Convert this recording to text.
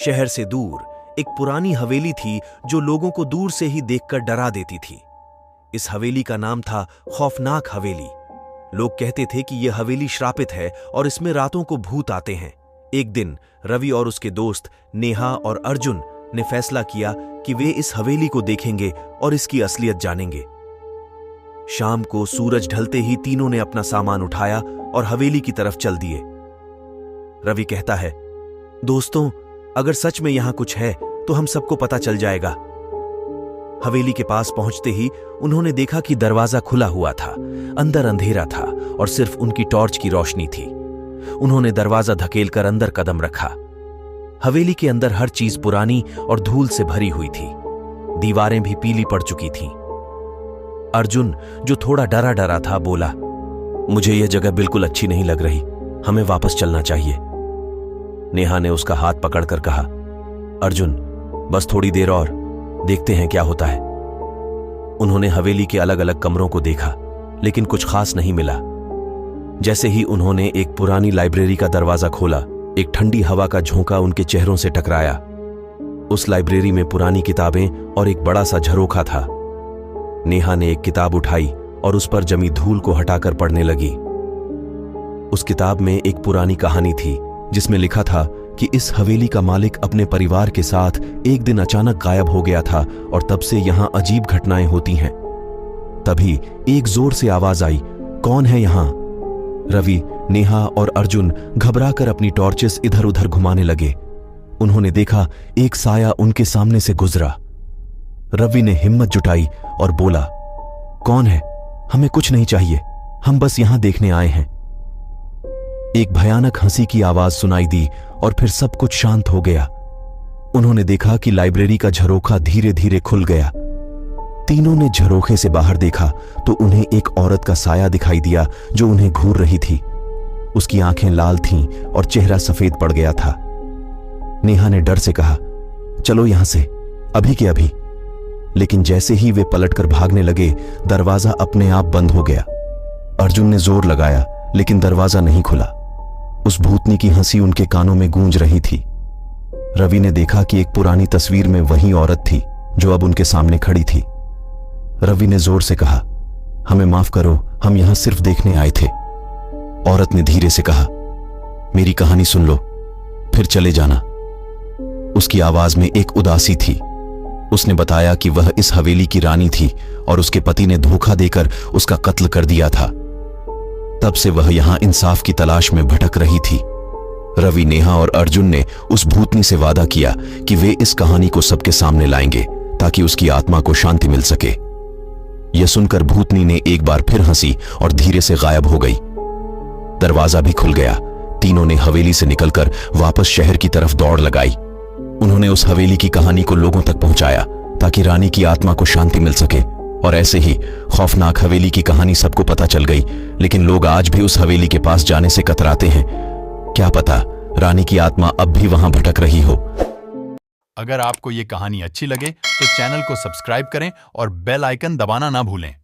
शहर से दूर एक पुरानी हवेली थी जो लोगों को दूर से ही देखकर डरा देती थी। इस हवेली का नाम था खौफनाक हवेली। लोग कहते थे कि यह हवेली श्रापित है और इसमें रातों को भूत आते हैं। एक दिन रवि और उसके दोस्त नेहा और अर्जुन ने फैसला किया कि वे इस हवेली को देखेंगे और इसकी असलियत जानेंगे। शाम को सूरज ढलते ही तीनों ने अपना सामान उठाया और हवेली की तरफ चल दिए। रवि कहता है, दोस्तों, अगर सच में यहां कुछ है तो हम सबको पता चल जाएगा। हवेली के पास पहुंचते ही उन्होंने देखा कि दरवाजा खुला हुआ था। अंदर अंधेरा था और सिर्फ उनकी टॉर्च की रोशनी थी। उन्होंने दरवाजा धकेलकर अंदर कदम रखा। हवेली के अंदर हर चीज पुरानी और धूल से भरी हुई थी। दीवारें भी पीली पड़ चुकी थीं। अर्जुन, जो थोड़ा डरा डरा था, बोला, मुझे यह जगह बिल्कुल अच्छी नहीं लग रही, हमें वापस चलना चाहिए। नेहा ने उसका हाथ पकड़कर कहा, अर्जुन, बस थोड़ी देर और, देखते हैं क्या होता है। उन्होंने हवेली के अलग अलग कमरों को देखा, लेकिन कुछ खास नहीं मिला। जैसे ही उन्होंने एक पुरानी लाइब्रेरी का दरवाजा खोला, एक ठंडी हवा का झोंका उनके चेहरों से टकराया। उस लाइब्रेरी में पुरानी किताबें और एक बड़ा सा झरोखा था। नेहा ने एक किताब उठाई और उस पर जमी धूल को हटाकर पढ़ने लगी। उस किताब में एक पुरानी कहानी थी जिसमें लिखा था कि इस हवेली का मालिक अपने परिवार के साथ एक दिन अचानक गायब हो गया था और तब से यहां अजीब घटनाएं होती हैं। तभी एक जोर से आवाज आई, कौन है यहां? रवि, नेहा और अर्जुन घबराकर अपनी टॉर्चेस इधर उधर घुमाने लगे। उन्होंने देखा एक साया उनके सामने से गुजरा। रवि ने हिम्मत जुटाई और बोला, कौन है? हमें कुछ नहीं चाहिए, हम बस यहां देखने आए हैं। एक भयानक हंसी की आवाज सुनाई दी और फिर सब कुछ शांत हो गया। उन्होंने देखा कि लाइब्रेरी का झरोखा धीरे धीरे खुल गया। तीनों ने झरोखे से बाहर देखा तो उन्हें एक औरत का साया दिखाई दिया जो उन्हें घूर रही थी। उसकी आंखें लाल थीं और चेहरा सफेद पड़ गया था। नेहा ने डर से कहा, चलो यहां से, अभी के अभी। लेकिन जैसे ही वे पलटकर भागने लगे, दरवाजा अपने आप बंद हो गया। अर्जुन ने जोर लगाया, लेकिन दरवाजा नहीं खुला। उस भूतनी की हंसी उनके कानों में गूंज रही थी। रवि ने देखा कि एक पुरानी तस्वीर में वही औरत थी जो अब उनके सामने खड़ी थी। रवि ने जोर से कहा, हमें माफ करो, हम यहां सिर्फ देखने आए थे। औरत ने धीरे से कहा, मेरी कहानी सुन लो, फिर चले जाना। उसकी आवाज में एक उदासी थी। उसने बताया कि वह इस हवेली की रानी थी और उसके पति ने धोखा देकर उसका कत्ल कर दिया था। तब से वह यहां इंसाफ की तलाश में भटक रही थी। रवि, नेहा और अर्जुन ने उस भूतनी से वादा किया कि वे इस कहानी को सबके सामने लाएंगे ताकि उसकी आत्मा को शांति मिल सके। यह सुनकर भूतनी ने एक बार फिर हंसी और धीरे से गायब हो गई। दरवाजा भी खुल गया। तीनों ने हवेली से निकलकर वापस शहर की तरफ दौड़ लगाई। उन्होंने उस हवेली की कहानी को लोगों तक पहुंचाया ताकि रानी की आत्मा को शांति मिल सके। और ऐसे ही खौफनाक हवेली की कहानी सबको पता चल गई, लेकिन लोग आज भी उस हवेली के पास जाने से कतराते हैं। क्या पता रानी की आत्मा अब भी वहां भटक रही हो। अगर आपको ये कहानी अच्छी लगे तो चैनल को सब्सक्राइब करें और बेल आइकन दबाना ना भूलें।